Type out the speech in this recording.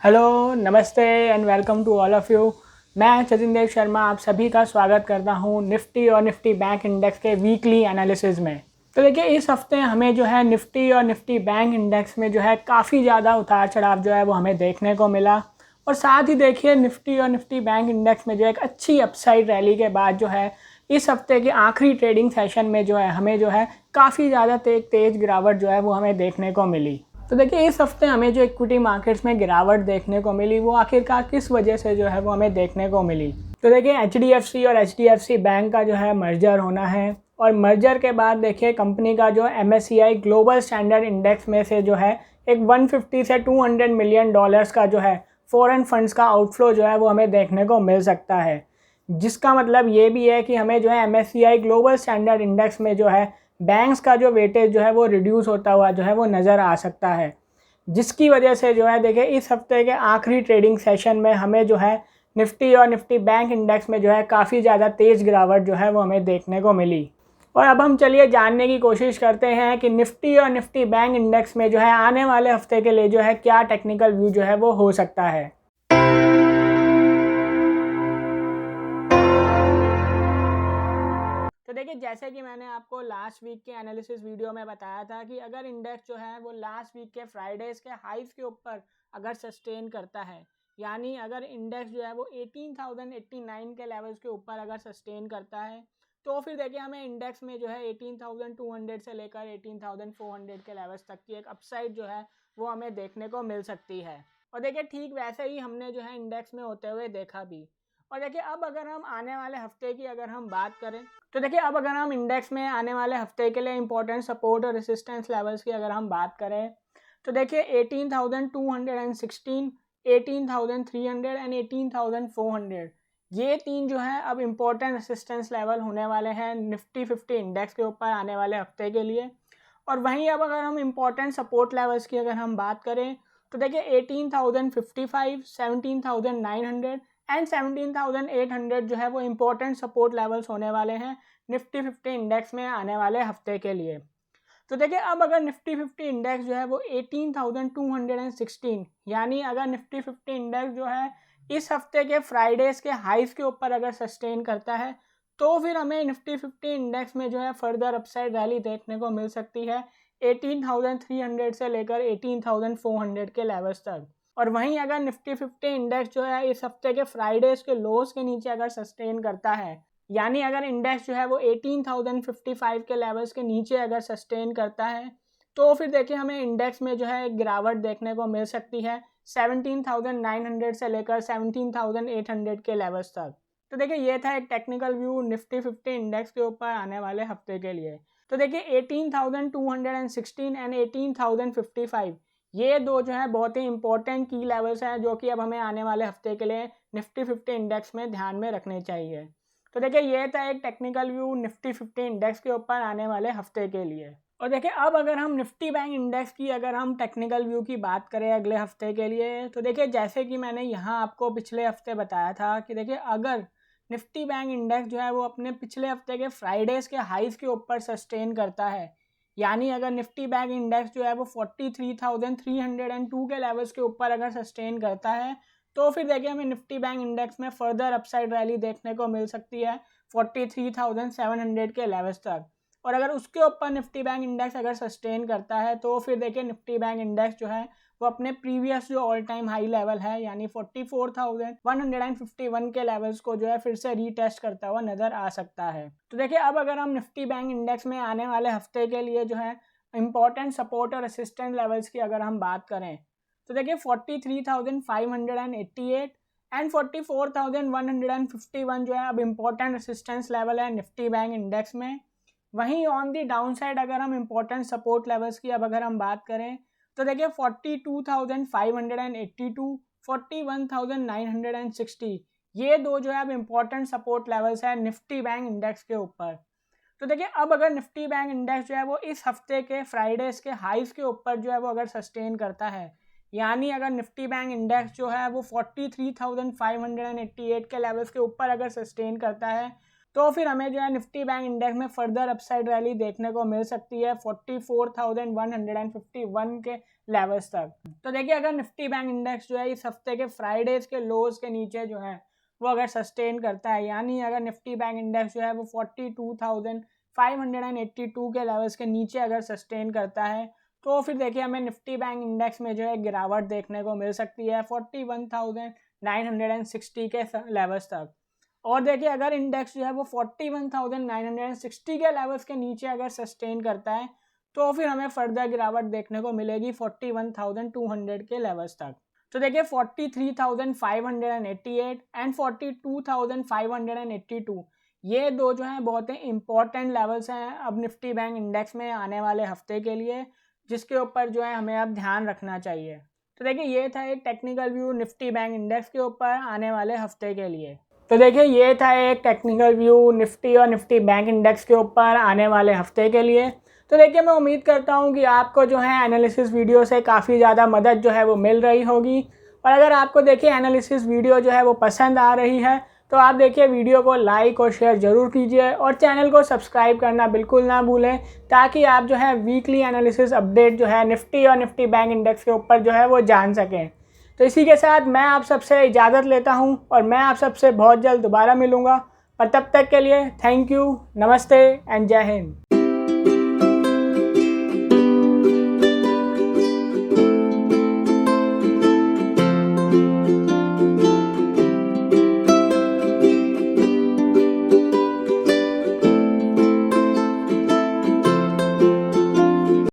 Hello, नमस्ते and welcome to all of you. मैं चेतन देव शर्मा आप सभी का स्वागत करता हूं निफ्टी और निफ्टी बैंक इंडेक्स के वीकली एनालिसिस में। तो देखिए इस हफ्ते हमें जो है निफ्टी और निफ्टी बैंक इंडेक्स में जो है काफ़ी ज़्यादा उतार चढ़ाव जो है वो हमें देखने को मिला। और साथ ही देखिए निफ्टी और निफ्टी बैंक इंडेक्स में जो एक अच्छी अपसाइड रैली के बाद जो है इस हफ्ते के आखिरी ट्रेडिंग सेशन में जो है हमें जो है काफ़ी ज़्यादा तेज़ गिरावट जो है वो हमें देखने को मिली। तो देखिए इस हफ्ते हमें जो इक्विटी मार्केट्स में गिरावट देखने को मिली वो आखिरकार किस वजह से जो है वो हमें देखने को मिली। तो देखिए HDFC और HDFC बैंक का जो है मर्जर होना है और मर्जर के बाद देखिए कंपनी का जो MSCI ग्लोबल स्टैंडर्ड इंडेक्स में से जो है एक 150 से 200 मिलियन डॉलर्स का जो है फॉरेन फंड्स का आउटफ्लो जो है वो हमें देखने को मिल सकता है। जिसका मतलब ये भी है कि हमें जो है MSCI ग्लोबल स्टैंडर्ड इंडेक्स में जो है बैंक्स का जो वेटेज जो है वो रिड्यूस होता हुआ जो है वो नज़र आ सकता है। जिसकी वजह से जो है देखिए इस हफ्ते के आखिरी ट्रेडिंग सेशन में हमें जो है निफ्टी और निफ्टी बैंक इंडेक्स में जो है काफ़ी ज़्यादा तेज़ गिरावट जो है वो हमें देखने को मिली। और अब हम चलिए जानने की कोशिश करते हैं कि निफ्टी और निफ्टी बैंक इंडेक्स में जो है आने वाले हफ्ते के लिए जो है क्या टेक्निकल व्यू जो है वो हो सकता है। तो देखिए जैसे कि मैंने आपको लास्ट वीक के एनालिसिस वीडियो में बताया था कि अगर इंडेक्स जो है वो लास्ट वीक के फ्राइडेज के हाइज के ऊपर अगर सस्टेन करता है, यानी अगर इंडेक्स जो है वो 18,089 के लेवल्स के ऊपर अगर सस्टेन करता है, तो फिर देखिए हमें इंडेक्स में जो है 18,200 से लेकर 18,400 के लेवल्स तक की एक अपसाइड जो है वो हमें देखने को मिल सकती है। और देखिए ठीक वैसे ही हमने जो है इंडेक्स में होते हुए देखा भी। और देखिए अब अगर हम आने वाले हफ्ते की अगर हम बात करें, तो देखिए अब अगर हम इंडेक्स में आने वाले हफ्ते के लिए इंपॉर्टेंट सपोर्ट और रेसिस्टेंस लेवल्स की अगर हम बात करें, तो देखिए 18,216, 18,300 एंड 18,400 ये तीन जो है अब इम्पोर्टेंट रेसिस्टेंस लेवल होने वाले हैं निफ्टी 50 इंडेक्स के ऊपर आने वाले हफ्ते के लिए। और वहीं अब अगर हम इम्पोर्टेंट सपोर्ट लेवल्स की अगर हम बात करें, तो देखिए 18,055, 17,900 एंड 17,800 जो है वो इम्पोर्टेंट सपोर्ट लेवल्स होने वाले हैं निफ्टी 50 इंडेक्स में आने वाले हफ्ते के लिए। तो देखिए अब अगर निफ्टी 50 इंडेक्स जो है वो 18,216, यानी अगर निफ्टी 50 इंडेक्स जो है इस हफ्ते के फ्राइडेज के हाइज के ऊपर अगर सस्टेन करता है, तो फिर हमें निफ्टी 50 इंडेक्स में जो है फर्दर अपसाइड रैली देखने को मिल सकती है 18,300 से लेकर 18,400 के लेवल्स तक। और वहीं अगर निफ्टी 50 इंडेक्स जो है इस हफ्ते के फ्राइडेज के लोस के नीचे अगर सस्टेन करता है, यानी अगर इंडेक्स जो है वो 18,055 के लेवल्स के नीचे अगर सस्टेन करता है, तो फिर देखिए हमें इंडेक्स में जो है एक गिरावट देखने को मिल सकती है 17,900 से लेकर 17,800 के लेवल्स तक। तो देखिए ये था एक टेक्निकल व्यू निफ्टी 50 इंडेक्स के ऊपर आने वाले हफ्ते के लिए। तो देखिए 18,216 एंड 18,055 ये दो जो है बहुत ही इंपॉर्टेंट की लेवल्स हैं जो कि अब हमें आने वाले हफ्ते के लिए निफ्टी 50 इंडेक्स में ध्यान में रखने चाहिए। तो देखिए ये था एक टेक्निकल व्यू निफ्टी 50 इंडेक्स के ऊपर आने वाले हफ्ते के लिए। और देखिए अब अगर हम निफ्टी बैंक इंडेक्स की अगर हम टेक्निकल व्यू की बात करें अगले हफ्ते के लिए, तो देखिए जैसे कि मैंने यहाँ आपको पिछले हफ्ते बताया था कि देखिए अगर निफ्टी बैंक इंडेक्स जो है वो अपने पिछले हफ्ते के फ्राइडेज के हाइज के ऊपर सस्टेन करता है, यानी अगर निफ्टी बैंक इंडेक्स जो है वो 43,302 के लेवल्स के ऊपर अगर सस्टेन करता है, तो फिर देखिए हमें निफ्टी बैंक इंडेक्स में फर्दर अपसाइड रैली देखने को मिल सकती है 43,700 के लेवल्स तक। और अगर उसके ऊपर निफ्टी बैंक इंडेक्स अगर सस्टेन करता है, तो फिर देखिए निफ्टी बैंक इंडेक्स जो है वो अपने प्रीवियस जो ऑल टाइम हाई लेवल है यानी 44,151 के लेवल्स को जो है फिर से रीटेस्ट करता हुआ नज़र आ सकता है। तो देखिए अब अगर हम निफ्टी बैंक इंडेक्स में आने वाले हफ्ते के लिए जो है इंपॉर्टेंट सपोर्ट और रेसिस्टेंस लेवल्स की अगर हम बात करें, तो देखिए 43,588 एंड 44,151 जो है अब इम्पोर्टेंट रेसिस्टेंस लेवल है निफ्टी बैंक इंडेक्स में। वहीं ऑन दी डाउन साइड अगर हम इम्पोर्टेंट सपोर्ट लेवल्स की अब अगर हम बात करें, तो देखिए 42,582, 41,960 ये दो जो है अब इम्पोर्टेंट सपोर्ट लेवल्स है निफ्टी बैंक इंडेक्स के ऊपर। तो देखिए अब अगर निफ्टी बैंक इंडेक्स जो है वो इस हफ्ते के फ्राइडेज के हाइज के ऊपर जो है वो अगर सस्टेन करता है, यानी अगर निफ्टी बैंक इंडेक्स जो है वो 43,588 के लेवल्स के ऊपर अगर सस्टेन करता है, तो फिर हमें जो है निफ्टी बैंक इंडेक्स में फर्दर अपसाइड रैली देखने को मिल सकती है 44,151 के लेवल्स तक। तो देखिए अगर निफ्टी बैंक इंडेक्स जो है इस हफ्ते के फ्राइडेज के लोज के नीचे जो है वो अगर सस्टेन करता है, यानी अगर निफ्टी बैंक इंडेक्स जो है वो 42,582 के लेवल्स के नीचे अगर सस्टेन करता है, तो फिर देखिए हमें निफ्टी बैंक इंडेक्स में जो है गिरावट देखने को मिल सकती है 41,960 के लेवल्स तक। और देखिए अगर इंडेक्स जो है वो 41,960 के लेवल्स के नीचे अगर सस्टेन करता है, तो फिर हमें फर्दर गिरावट देखने को मिलेगी 41,200 के लेवल्स तक। तो देखिए 43,588 एंड 42,582 ये दो जो हैं बहुत ही इंपॉर्टेंट लेवल्स हैं अब निफ्टी बैंक इंडेक्स में आने वाले हफ्ते के लिए, जिसके ऊपर जो है हमें अब ध्यान रखना चाहिए। तो देखिए ये था एक technical view Nifty bank index के ऊपर आने वाले हफ्ते के लिए। तो देखिए ये था एक टेक्निकल व्यू निफ्टी और निफ्टी बैंक इंडेक्स के ऊपर आने वाले हफ्ते के लिए। तो देखिए मैं उम्मीद करता हूँ कि आपको जो है एनालिसिस वीडियो से काफ़ी ज़्यादा मदद जो है वो मिल रही होगी। और अगर आपको देखिए एनालिसिस वीडियो जो है वो पसंद आ रही है, तो आप देखिए वीडियो को लाइक और शेयर ज़रूर कीजिए और चैनल को सब्सक्राइब करना बिल्कुल ना भूलें, ताकि आप जो है वीकली एनालिसिस अपडेट जो है निफ्टी और निफ्टी बैंक इंडेक्स के ऊपर जो है वो जान सकें। तो इसी के साथ मैं आप सबसे इजाज़त लेता हूं और मैं आप सबसे बहुत जल्द दोबारा मिलूंगा। पर तब तक के लिए थैंक यू, नमस्ते एंड जय हिंद।